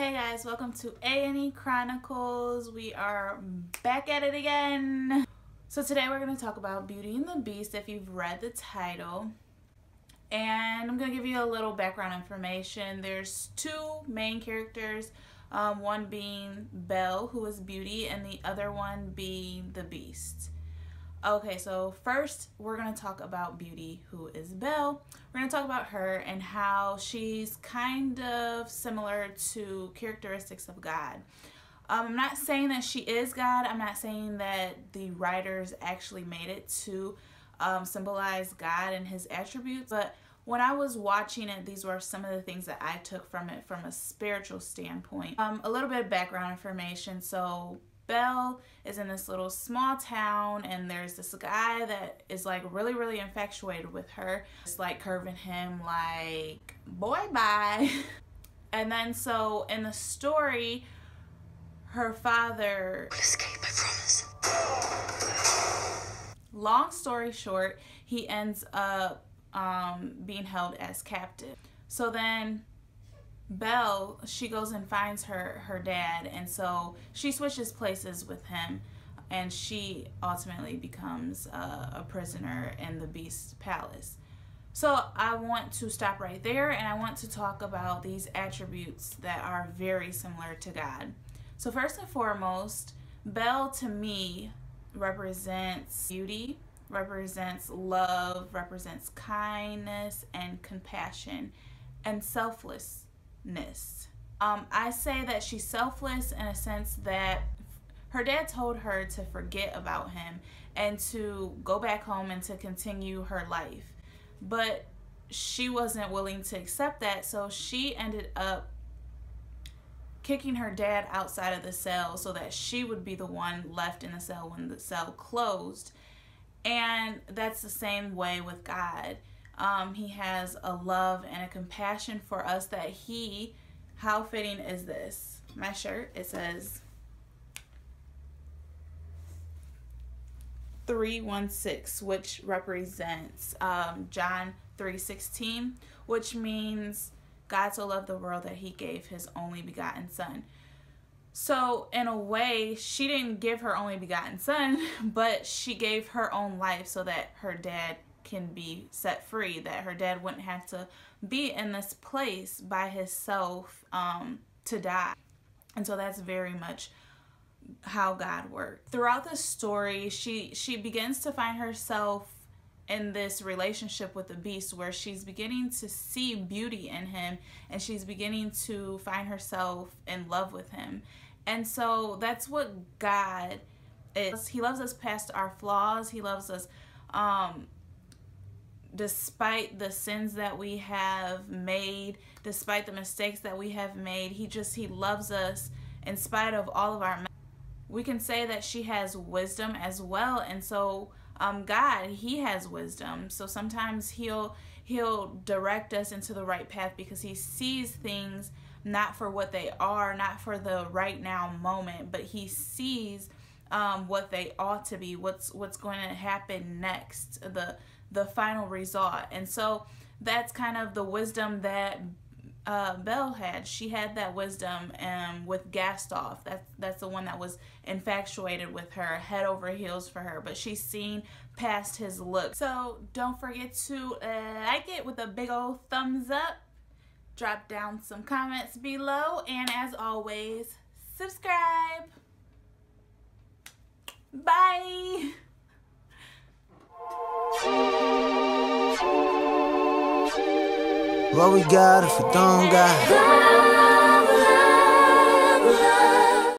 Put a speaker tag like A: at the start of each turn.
A: Hey guys, welcome to A&E Chronicles. We are back at it again. So today we're going to talk about Beauty and the Beast if you've read the title. And I'm going to give you a little background information. There's two main characters, one being Belle, who is Beauty, and the other one being the Beast. Okay, so first we're going to talk about Beauty, who is Belle. We're going to talk about her and how she's kind of similar to characteristics of God. I'm not saying that she is God. I'm not saying that the writers actually made it to symbolize God and his attributes. But when I was watching it, these were some of the things that I took from it from a spiritual standpoint. A little bit of background information. So Belle is in this little small town, and there's this guy that is like really infatuated with her. It's like curving him like, boy, bye. And then so in the story, her father will escape, I promise. Long story short, he ends up being held as captive. So then Belle, she goes and finds her dad, and so she switches places with him, and she ultimately becomes a prisoner in the Beast's palace. So I want to stop right there, and I want to talk about these attributes that are very similar to God. So first and foremost, Belle to me represents beauty, represents love, represents kindness and compassion and selflessness. I say that she's selfless in a sense that her dad told her to forget about him and to go back home and to continue her life, but she wasn't willing to accept that, so she ended up kicking her dad outside of the cell so that she would be the one left in the cell when the cell closed. And that's the same way with God. He has a love and a compassion for us that he, how fitting is this? My shirt, it says 3:16, which represents John 3:16, which means God so loved the world that he gave his only begotten son. So in a way, she didn't give her only begotten son, but she gave her own life so that her dad can be set free, that her dad wouldn't have to be in this place by himself to die. And so that's very much how God worked. Throughout the story, she begins to find herself in this relationship with the Beast where she's beginning to see beauty in him, and she's beginning to find herself in love with him. And so that's what God is. He loves us past our flaws. He loves us despite the sins that we have made, despite the mistakes that we have made. He loves us in spite of all of our. We can say that she has wisdom as well, and so God, he has wisdom. So sometimes he'll direct us into the right path because he sees things not for what they are, not for the right now moment, but he sees what they ought to be, what's going to happen next, the final result. And so that's kind of the wisdom that Belle had. She had that wisdom with Gustave. That's the one that was infatuated with her, head over heels for her, but she's seen past his look. So don't forget to like it with a big old thumbs up, drop down some comments below, and as always, subscribe. Bye.
B: What we got if we don't got?
C: Love, love, love.